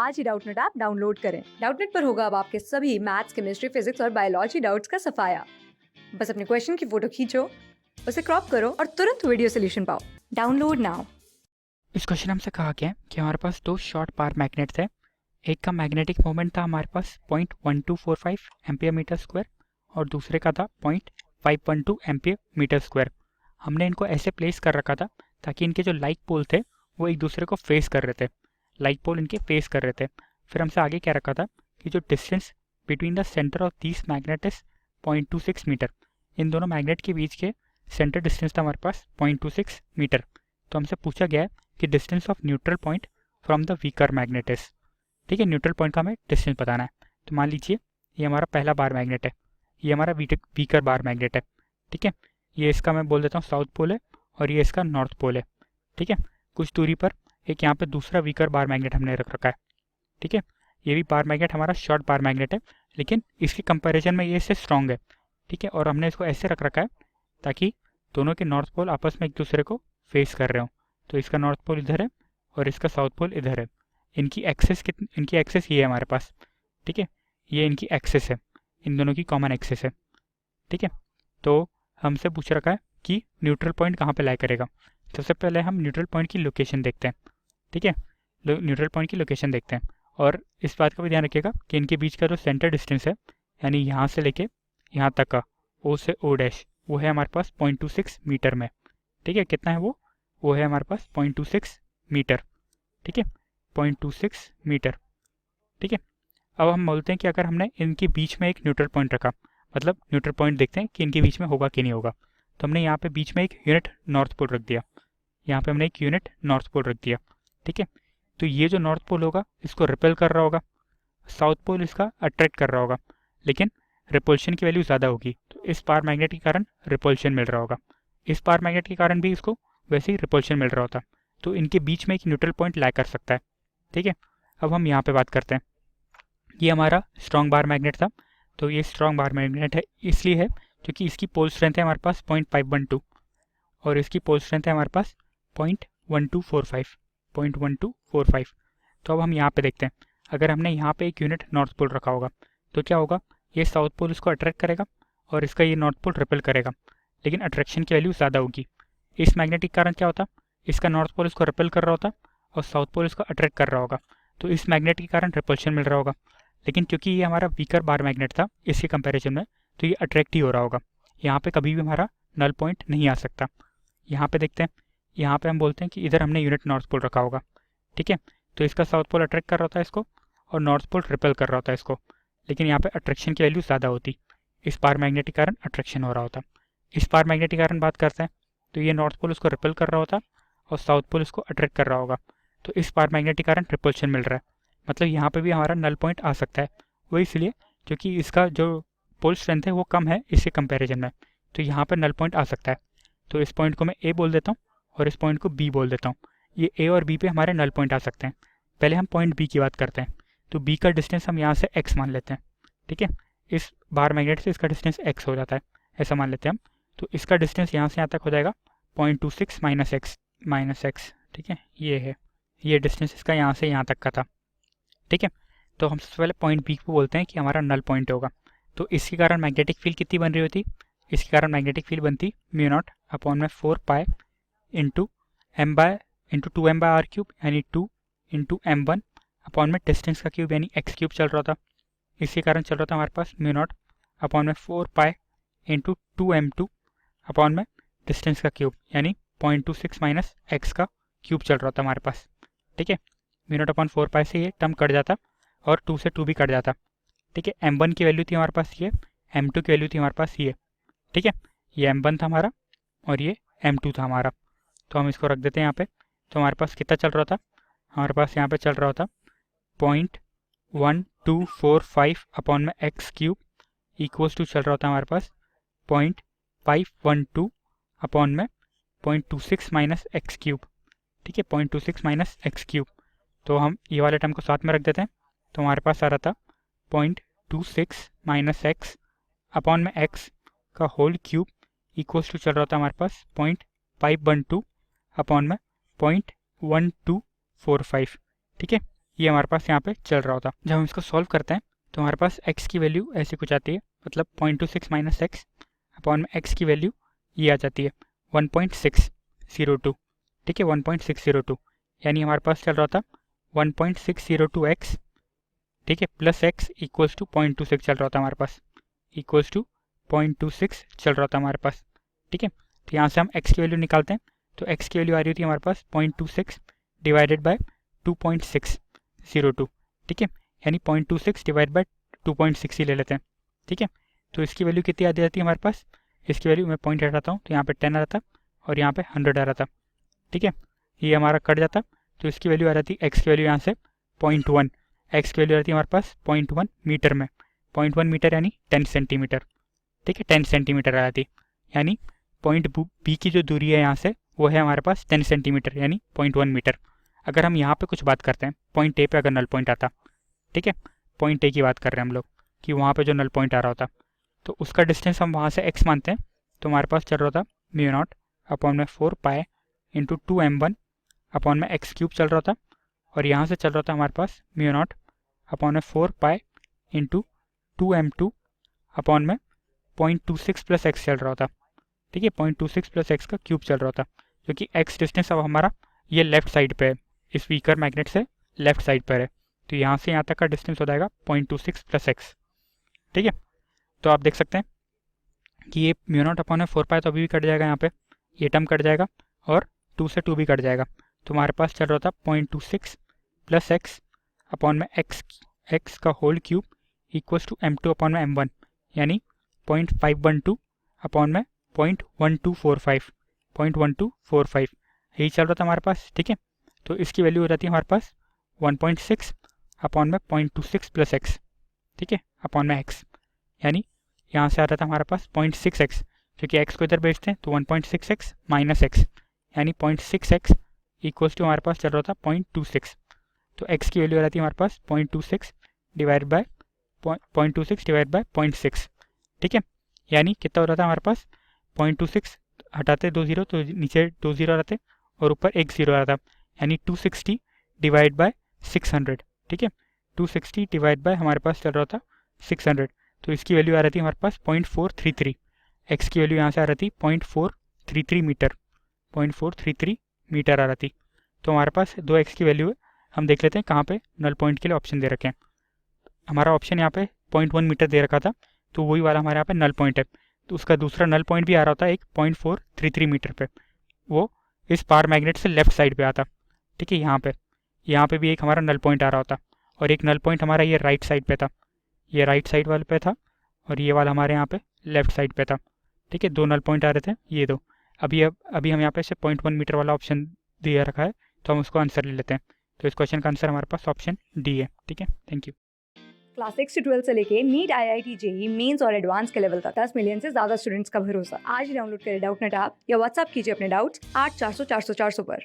आज ही Doubtnut app download करें। Doubtnut पर होगा अब आपके सभी मैथ्स, केमिस्ट्री, फिजिक्स और बायोलॉजी डाउट्स का सफाया। बस अपने क्वेश्चन की फोटो खींचो, उसे क्रॉप करो और तुरंत वीडियो सोल्यूशन पाओ। Download now. इस क्वेश्चन हमसे कहा गया है कि हमारे पास दो शॉर्ट पावर मैग्नेट्स है। एक का मैग्नेटिक मोमेंट था हमारे पास 0.1245 एम्पियर मीटर स्क्वायर और दूसरे का था 0.512 एम्पियर मीटर स्क्वायर। हमने इनको ऐसे प्लेस कर रखा था ताकि इनके जो लाइक पोल थे वो एक दूसरे को फेस कर रहे थे, लाइक पोल इनके फेस कर रहे थे। फिर हमसे आगे क्या रखा था कि जो distance between the centre of these magnet is 0.26 metre. इन दोनों मैग्नेट के बीच के सेंटर डिस्टेंस था हमारे पास 0.26 मीटर। तो हमसे पूछा गया है कि distance of neutral point from the weaker magnet is. ठीक है, न्यूट्रल पॉइंट का हमें डिस्टेंस बताना है। तो मान लीजिए ये हमारा पहला बार मैग्नेट है, ये हमारा वीकर बार मैग्नेट है। ठीक है, ये इसका मैं बोल देता हूँ साउथ पोल है और ये इसका नॉर्थ पोल है। ठीक है, कुछ दूरी पर एक यहाँ पे दूसरा वीकर बार मैग्नेट हमने रख रखा है। ठीक है, ये भी बार मैग्नेट हमारा शॉर्ट बार मैग्नेट है, लेकिन इसके कंपैरिजन में ये इससे स्ट्रॉन्ग है। ठीक है, और हमने इसको ऐसे रख रखा है ताकि दोनों के नॉर्थ पोल आपस में एक दूसरे को फेस कर रहे हो। तो इसका नॉर्थ पोल इधर है और इसका साउथ पोल इधर है। इनकी एक्सेस ये है हमारे पास। ठीक है, ये इनकी एक्सेस है, इन दोनों की कॉमन एक्सेस है। ठीक है, तो हमसे पूछ रखा है कि न्यूट्रल पॉइंट कहाँ पे लाई करेगा। सबसे पहले हम न्यूट्रल पॉइंट की लोकेशन देखते हैं। ठीक है, न्यूट्रल पॉइंट की लोकेशन देखते हैं और इस बात का भी ध्यान रखिएगा कि इनके बीच का जो सेंटर डिस्टेंस है, यानी यहाँ से लेके यहाँ तक का ओ से ओ डैश, वो है हमारे पास 0.26 मीटर में। ठीक है, कितना है वो है हमारे पास 0.26 मीटर। ठीक है, 0.26 मीटर। ठीक है, अब हम बोलते हैं कि अगर हमने इनके बीच में एक न्यूट्रल पॉइंट रखा, मतलब न्यूट्रल पॉइंट देखते हैं कि इनके बीच में होगा कि नहीं होगा। तो हमने यहाँ पे बीच में एक यूनिट नॉर्थ पोल रख दिया, यहाँ पे हमने एक यूनिट नॉर्थ पोल रख दिया। ठीक है, तो ये जो नॉर्थ पोल होगा इसको रिपेल कर रहा होगा, साउथ पोल इसका अट्रैक्ट कर रहा होगा, लेकिन रिपल्शन की वैल्यू ज़्यादा होगी। तो इस पावर मैग्नेट के कारण रिपल्शन मिल रहा होगा, इस पावर मैग्नेट के कारण भी इसको वैसे ही रिपल्शन मिल रहा होता। तो इनके बीच में एक न्यूट्रल पॉइंट लाई कर सकता है। ठीक है, अब हम यहाँ पे बात करते हैं। ये हमारा स्ट्रॉन्ग बार मैग्नेट था, तो ये स्ट्रॉन्ग बार मैग्नेट है इसलिए है क्योंकि इसकी पोल स्ट्रेंथ है हमारे पास 0.512 और इसकी पोल स्ट्रेंथ है हमारे पास 0.1245। तो अब हम यहाँ पे देखते हैं, अगर हमने यहाँ पे एक यूनिट नॉर्थ पोल रखा होगा तो क्या होगा, ये साउथ पोल इसको अट्रैक्ट करेगा और इसका ये नॉर्थ पोल रिपेल करेगा, लेकिन अट्रैक्शन की वैल्यू ज़्यादा होगी। इस मैग्नेटिक कारण क्या होता, इसका नॉर्थ पोल इसको रिपेल कर रहा होता और साउथ पोल इसको अट्रैक्ट कर रहा होगा। तो इस मैग्नेट के कारण रिपल्शन मिल रहा होगा, लेकिन क्योंकि ये हमारा वीकर बार मैग्नेट था इसके कंपैरिजन में, तो ये अट्रैक्ट ही हो रहा होगा। यहाँ पे कभी भी हमारा नल पॉइंट नहीं आ सकता। यहाँ पे देखते हैं, यहाँ पे हम बोलते हैं कि इधर हमने यूनिट नॉर्थ पोल रखा होगा। ठीक है, तो इसका साउथ पोल अट्रैक्ट कर रहा होता है इसको और नॉर्थ पोल रिपेल कर रहा होता है इसको, लेकिन यहाँ पे अट्रैक्शन की वैल्यू ज़्यादा होती, इस पावर मैग्नेट के कारण अट्रैक्शन हो रहा होता। इस पावर मैग्नेट के कारण बात करते हैं तो ये नॉर्थ पोल उसको रिपेल कर रहा होता और साउथ पोल इसको अट्रैक्ट कर रहा होगा। तो इस पावर मैग्नेट के कारण रिपल्शन मिल रहा है, मतलब यहाँ पे भी हमारा नल पॉइंट आ सकता है। वो इसलिए क्योंकि इसका जो पोल स्ट्रेंथ है वो कम है इसके कंपैरिजन में, तो यहाँ पर नल पॉइंट आ सकता है। तो इस पॉइंट को मैं ए बोल देता हूँ और इस पॉइंट को बी बोल देता हूँ। ये ए और बी पे हमारे नल पॉइंट आ सकते हैं। पहले हम पॉइंट बी की बात करते हैं, तो बी का डिस्टेंस हम यहाँ से एक्स मान लेते हैं। ठीक है, इस बार मैग्नेट से इसका डिस्टेंस एक्स हो जाता है, ऐसा मान लेते हैं हम। तो इसका डिस्टेंस यहाँ से यहाँ तक हो जाएगा 0.26 माइनस एक्स। ठीक है, ये है, ये डिस्टेंस इसका यहाँ से यहाँ तक का था। ठीक है, तो हम सबसे पहले पॉइंट बी को बोलते हैं कि हमारा नल पॉइंट होगा। तो इसके कारण मैग्नेटिक फील्ड कितनी बन रही होती, इसके कारण मैग्नेटिक फील्ड बनती μ0 अपॉन में 4 pi into two m by r cube, यानी 2 इंटू m1 अपॉन में डिस्टेंस का क्यूब यानी x क्यूब चल रहा था। इसी कारण चल रहा था हमारे पास μ0 अपॉन में 4 पाई इंटू 2m2 अपॉन में डिस्टेंस का क्यूब यानी 0.26 माइनस एक्स का क्यूब चल रहा था हमारे पास। ठीक है, μ0 अपॉन 4 पाई से ये टर्म कट जाता और 2 से 2 भी कट जाता। ठीक है, m1 की वैल्यू थी हमारे पास ये, m2 की वैल्यू थी हमारे पास ये। ठीक है, ये m1 था हमारा और ये m2 था हमारा। तो हम इसको रख देते हैं यहाँ पे। तो हमारे पास कितना चल रहा था, हमारे पास यहाँ पे चल रहा था 0.1245 अपॉन में एक्स क्यूब इक्वल्स टू चल रहा था हमारे पास 0.512 अपॉन में 0.26 माइनस एक्स क्यूब। ठीक है, 0.26 माइनस एक्स क्यूब। तो हम ये वाले टर्म को साथ में रख देते हैं, तो हमारे पास आ रहा था 0.26 माइनस एक्स अपॉन में एक्स का होल क्यूब इक्वल्स टू चल रहा था हमारे पास 0.512 अपॉन में 0.1245। ठीक है, ये हमारे पास यहाँ पे चल रहा होता। जब हम इसको सॉल्व करते हैं तो हमारे पास x की वैल्यू ऐसी कुछ आती है, मतलब 0.26 माइनस एक्स अपॉन में x की वैल्यू ये आ जाती है 1.602। ठीक है, 1.602, यानी हमारे पास चल रहा था 1.602x, ठीक है, प्लस x इक्वल्स टू 0.26 चल रहा था हमारे पास, इक्वल्स टू 0.26 चल रहा था हमारे पास। ठीक है, तो यहाँ से हम x की वैल्यू निकालते हैं, तो x की वैल्यू आ रही होती है हमारे पास 0.26 डिवाइडेड बाय 2.602। ठीक है, यानी 0.26 डिवाइड बाय 2.6 ही ले लेते हैं। ठीक है, तो इसकी वैल्यू कितनी आ जाती है हमारे पास, इसकी वैल्यू मैं पॉइंट हटाता हूँ तो यहाँ पे 10 आ रहा था और यहाँ पे 100 आ रहा था। ठीक है, ये हमारा कट जाता, तो इसकी वैल्यू आ जाती है x की वैल्यू यहाँ से 0.1, x की वैल्यू रहती है हमारे पास 0.1 मीटर में, 0.1 मीटर यानी 10 सेंटीमीटर। ठीक है, 10 सेंटीमीटर आ जाती, यानी पॉइंट बी की जो दूरी है यहाँ से वो है हमारे पास 10 सेंटीमीटर यानी 0.1 मीटर। अगर हम यहाँ पे कुछ बात करते हैं, पॉइंट ए पे अगर नल पॉइंट आता, ठीक है, पॉइंट ए की बात कर रहे हैं हम लोग कि वहाँ पे जो नल पॉइंट आ रहा होता, तो उसका डिस्टेंस हम वहाँ से x मानते हैं, तो हमारे पास चल रहा था म्यू नॉट अपॉन में 4 पाई इंटू 2m1 अपॉन में x क्यूब चल रहा था, और यहाँ से चल रहा था हमारे पास म्यू नॉट अपॉन में 4 पाई इंटू 2m2 अपॉन में 0.26 प्लस एक्स चल रहा था। ठीक है, 0.26 प्लस एक्स का क्यूब चल रहा था, क्योंकि x डिस्टेंस अब हमारा ये लेफ्ट साइड पे है, इस वीकर मैग्नेट से लेफ्ट साइड पर है, तो यहाँ से यहाँ तक का डिस्टेंस हो जाएगा 0.26 प्लस एक्स। ठीक है, तो आप देख सकते हैं कि ये म्यू नॉट अपॉन में 4 पाई तो अभी भी कट जाएगा, यहाँ पे ये टर्म कट जाएगा और 2 से 2 भी कट जाएगा, तो हमारे पास चल रहा था 0.26 प्लस एक्स अपॉन में एक्स का whole cube equals to m2 upon में m1, यानी 0.512 अपॉन में 0.1245 यही चल रहा था हमारे पास। ठीक है, तो इसकी वैल्यू हो जाती है हमारे पास 1.6 अपॉन में 0.26 प्लस एक्स, ठीक है, अपॉन में एक्स, यानी यहाँ से आ रहा था हमारे पास 0.6x, क्योंकि x को इधर भेजते हैं तो 1.6x माइनस एक्स, यानी 0.6x इक्वल्स टू हमारे पास चल रहा था 0.26, तो x की वैल्यू आ रही थी हमारे पास 0.26 डिवाइड बाय 0.6। ठीक है, यानी कितना हो रहा था हमारे पास 0.26 हटाते 2 जीरो तो नीचे 2 जीरो रहते और ऊपर 1 जीरो आ रहा था, यानी 260 डिवाइड बाय 600। ठीक है, 260 डिवाइड बाय हमारे पास चल रहा था 600, तो इसकी वैल्यू आ रही थी हमारे पास 0.433, एक्स की वैल्यू यहाँ से आ रही थी 0.433 मीटर, 0.433 मीटर आ रही थी। तो हमारे पास 2x की वैल्यू है, हम देख लेते हैं कहाँ पे नल पॉइंट के लिए ऑप्शन दे रखे हैं। हमारा ऑप्शन यहाँ पे 0.1 मीटर दे रखा था, तो वही वाला हमारे यहाँ पे नल पॉइंट है, तो उसका दूसरा नल पॉइंट भी आ रहा होता है एक 0.433 मीटर पे, वो इस पावर मैग्नेट से लेफ्ट साइड पे आता। ठीक है, यहाँ पे भी एक हमारा नल पॉइंट आ रहा होता, और एक नल पॉइंट हमारा ये राइट साइड पे था, ये राइट साइड वाले पे था, और ये वाला हमारे यहाँ पे लेफ्ट साइड पे था। ठीक है, 2 नल पॉइंट आ रहे थे ये दो। अभी हम यहाँ पे से 0.1 मीटर वाला ऑप्शन दिया रखा है, तो हम उसको आंसर ले लेते हैं। तो इस क्वेश्चन का आंसर हमारे पास ऑप्शन डी है। ठीक है, थैंक यू। क्लास 6 से 12 से लेके नीट, IIT, जेई मेंस और एडवांस के लेवल तक 10 मिलियन से ज्यादा स्टूडेंट्स का भरोसा। आज ही डाउनलोड करें डाउटनेट ऐप या व्हाट्सएप कीजिए अपने डाउट्स 8400 400 400 पर।